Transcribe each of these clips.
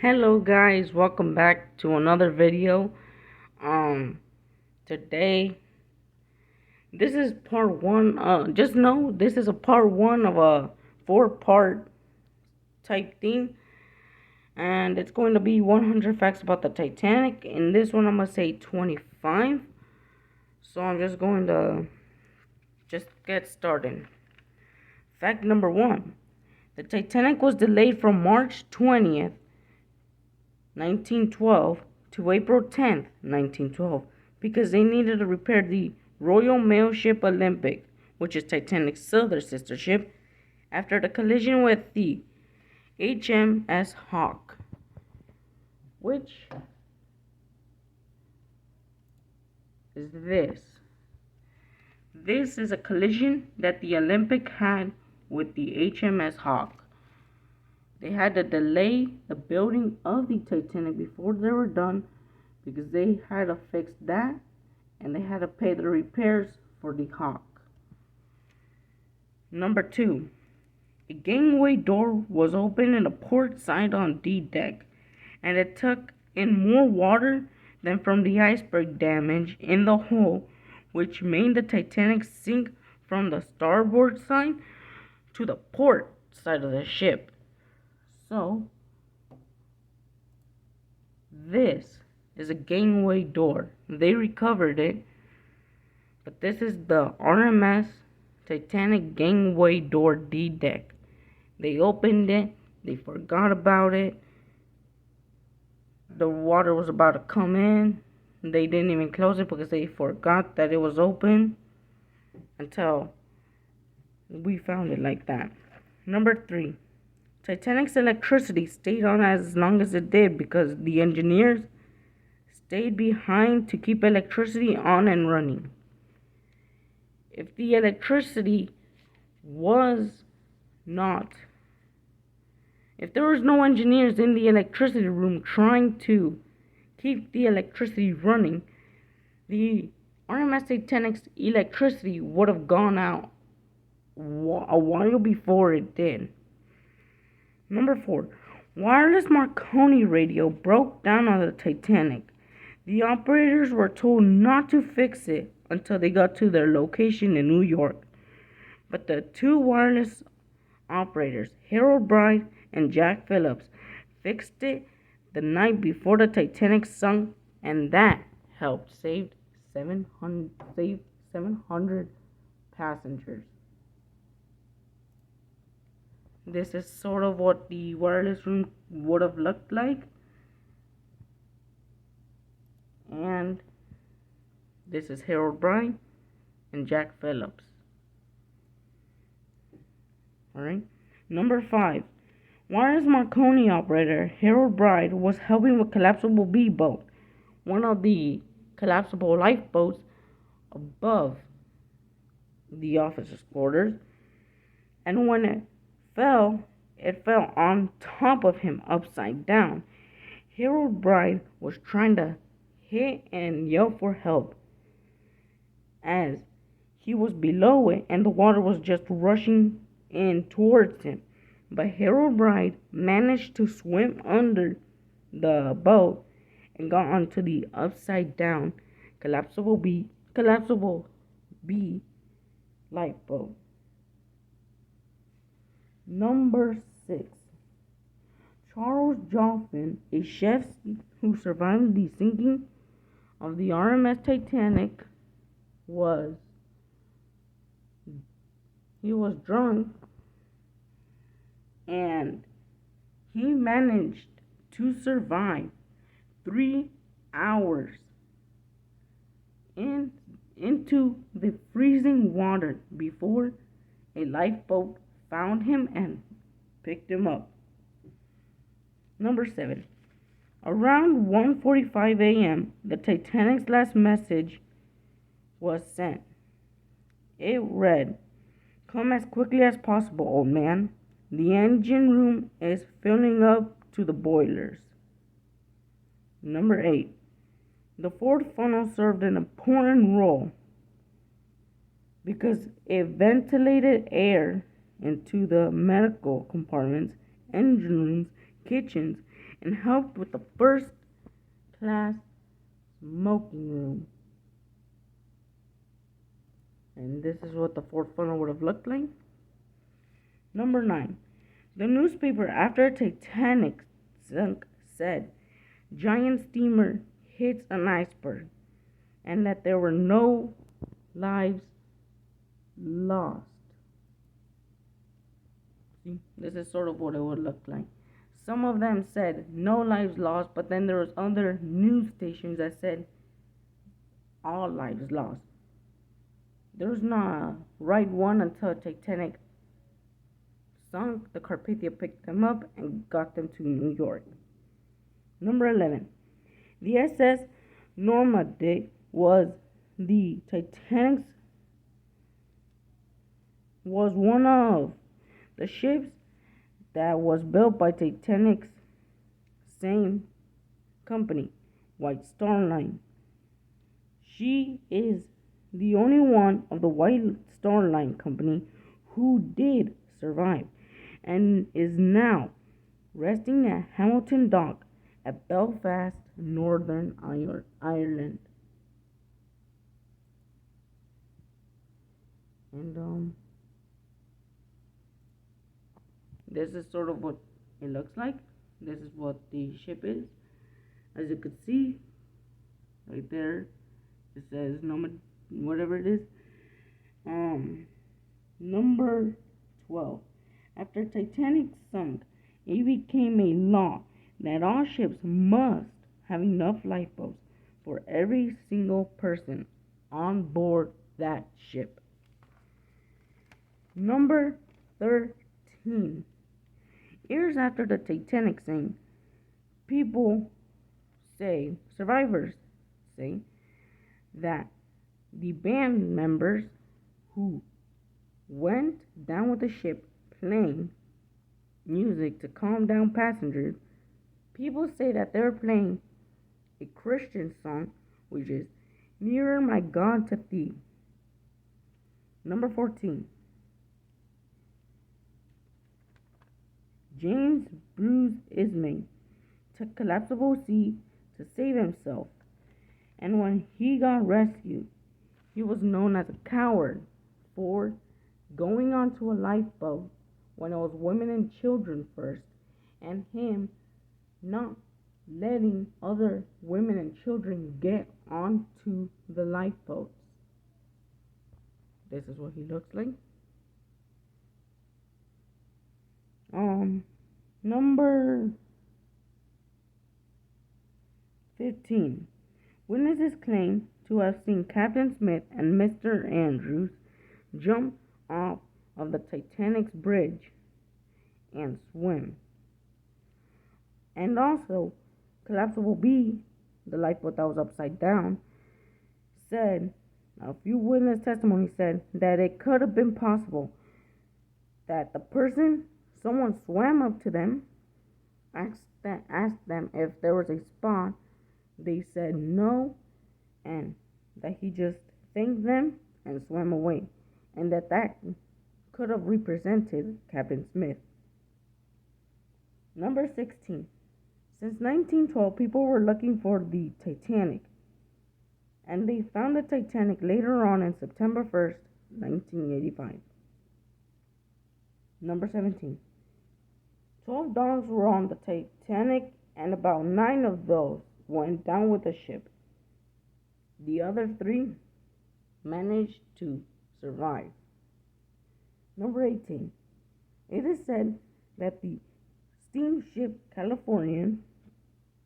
Hello guys, welcome back to another video. Today this is part one. Just know this is a part one of a four-part type thing, and it's going to be 100 facts about the Titanic. In this one, I'm gonna say 25. So I'm just going to get started. Fact number one: the Titanic was delayed from March 20th, 1912 to April 10th, 1912 because they needed to repair the Royal Mail Ship Olympic, which is Titanic's other sister ship, after the collision with the HMS Hawk, which is this. This is a collision that the Olympic had with the HMS Hawk. They had to delay the building of the Titanic before they were done because they had to fix that and they had to pay the repairs for the Hawk. Number 2. A gangway door was open in the port side on D deck, and it took in more water than from the iceberg damage in the hull, which made the Titanic sink from the starboard side to the port side of the ship. So, this is a gangway door. They recovered it, but this is the RMS Titanic gangway door D deck. They opened it, they forgot about it. The water was about to come in. They didn't even close it because they forgot that it was open until we found it like that. Number 3. Titanic's electricity stayed on as long as it did because the engineers stayed behind to keep electricity on and running. If the electricity was not, if there was no engineers in the electricity room trying to keep the electricity running, the RMS Titanic's electricity would have gone out a while before it did. Number 4. Wireless Marconi radio broke down on the Titanic. The operators were told not to fix it until they got to their location in New York. But the two wireless operators, Harold Bright and Jack Phillips, fixed it the night before the Titanic sunk, and that helped save 700 passengers. This is sort of what the wireless room would have looked like. And this is Harold Bright and Jack Phillips. Alright. Number 5. Wireless Marconi operator Harold Bright was helping with collapsible B boat, one of the collapsible lifeboats above the officers' quarters, and when it fell on top of him upside down. Harold Bright was trying to hit and yell for help as he was below it and the water was just rushing in towards him. But Harold Bright managed to swim under the boat and got onto the upside down collapsible B lifeboat. Number 6. Charles Joffin, a chef who survived the sinking of the RMS Titanic, was drunk, and he managed to survive 3 hours into the freezing water before a lifeboat found him and picked him up. Number 7. Around 1:45 a.m., the Titanic's last message was sent. It read, "Come as quickly as possible, old man. The engine room is filling up to the boilers." Number 8. The fourth funnel served an important role because it ventilated air into the medical compartments, engine rooms, kitchens, and helped with the first class smoking room. And this is what the fourth funnel would have looked like. Number 9. The newspaper after Titanic sunk said giant steamer hits an iceberg and that there were no lives lost. See, this is sort of what it would look like. Some of them said no lives lost, but then there was other news stations that said all lives lost. There was not a right one until Titanic sunk. The Carpathia picked them up and got them to New York. Number 11. The SS Normandy was the Titanic's was one of the ships that was built by Titanic's same company, White Star Line. She is the only one of the White Star Line company who did survive and is now resting at Hamilton Dock at Belfast, Northern Ireland. And this is sort of what it looks like. This is what the ship is. As you could see, right there, it says number whatever it is. Number 12. After Titanic sunk, it became a law that all ships must have enough lifeboats for every single person on board that ship. Number 13. Years after the Titanic sank, survivors say, that the band members who went down with the ship playing music to calm down passengers, people say that they're playing a Christian song, which is Nearer My God to Thee. Number 14. James Bruce Ismay took collapsible sea to save himself, and when he got rescued, he was known as a coward for going onto a lifeboat when it was women and children first, and him not letting other women and children get onto the lifeboats. This is what he looks like. Number 15. Witnesses claim to have seen Captain Smith and Mr. Andrews jump off of the Titanic's bridge and swim. And also, Collapsible B, the lifeboat that was upside down, said, a few witness testimony said that it could have been possible that someone swam up to them, asked them if there was a spot. They said no, and that he just thanked them and swam away, and that could have represented Captain Smith. Number 16. Since 1912, people were looking for the Titanic, and they found the Titanic later on in September 1st, 1985. Number 17. 12 dogs were on the Titanic, and about 9 of those went down with the ship. The other 3 managed to survive. Number 18. It is said that the Steamship Californian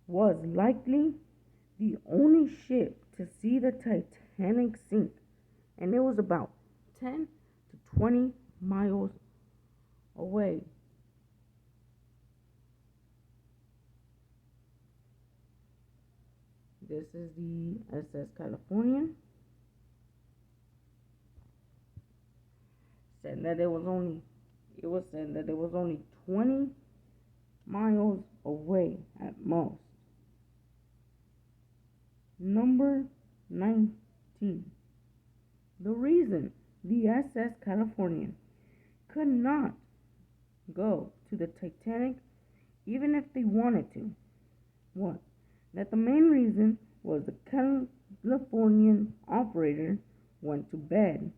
was likely the only ship to see the Titanic sink, and it was about 10 to 20 miles away. This is the SS Californian. It was said that it was only 20 miles away at most. Number 19. The reason the SS Californian could not go to the Titanic even if they wanted to. What? That the main reason was the Californian operator went to bed,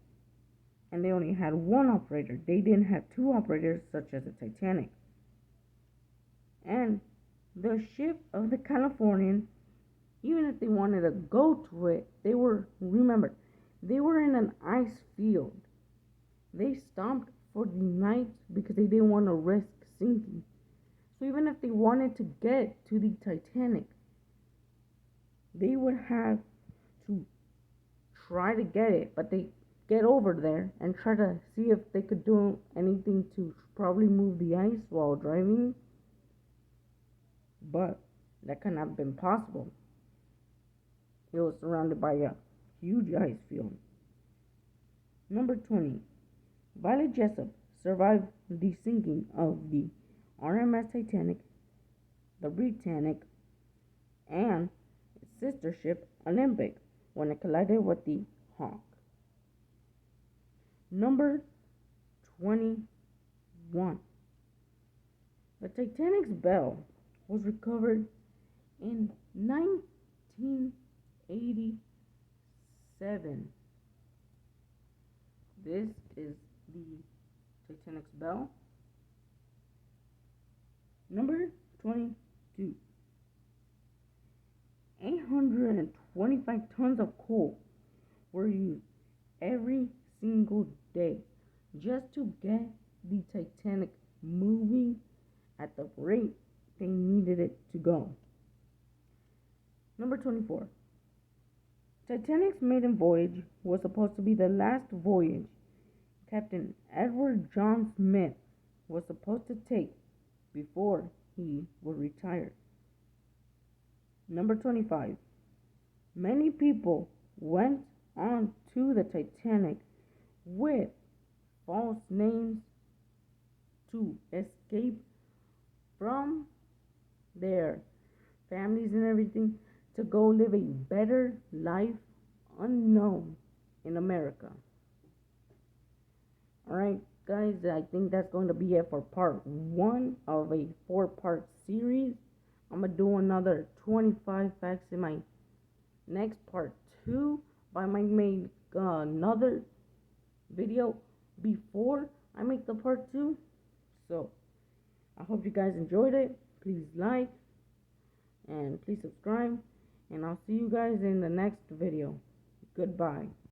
and they only had one operator. They didn't have two operators, such as the Titanic. And the ship of the Californian, even if they wanted to go to it, they were in an ice field. They stopped for the night because they didn't want to risk sinking. So even if they wanted to get to the Titanic, they would have to try to get it, but they get over there and try to see if they could do anything to probably move the ice while driving. But that could not have been possible. It was surrounded by a huge ice field. Number 20. Violet Jessup survived the sinking of the RMS Titanic, the Britannic, and its sister ship Olympic when it collided with the Hawk. Number 21. The Titanic's bell was recovered in 1987. This is the Titanic's bell. Number 22. 825 tons of coal were used every single day just to get the Titanic moving at the rate they needed it to go. Number 24. Titanic's maiden voyage was supposed to be the last voyage Captain Edward John Smith was supposed to take before he would retire. Number 25. Many people went on to the Titanic with false names to escape from their families and everything to go live a better life unknown in America. Alright guys, I think that's going to be it for part 1 of a 4-part series. I'm going to do another 25 facts in my next part 2, but I might make another video before I make the part 2. So I hope you guys enjoyed it. Please like and please subscribe, and I'll see you guys in the next video. Goodbye.